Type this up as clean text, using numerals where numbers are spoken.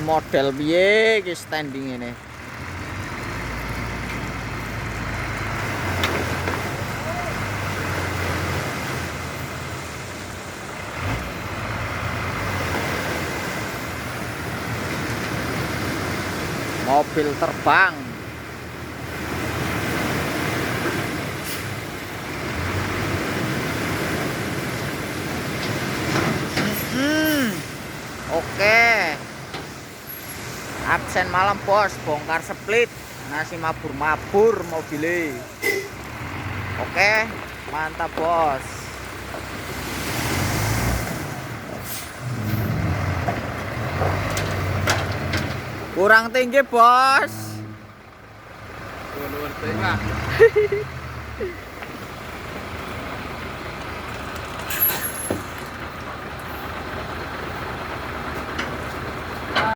Model piye iki standing ini. Mobil terbang. Oke. Absen malam bos, bongkar split, nasi mabur-mabur mobilnya. Oke, mantap bos. Kurang tinggi bos. Luar biasa.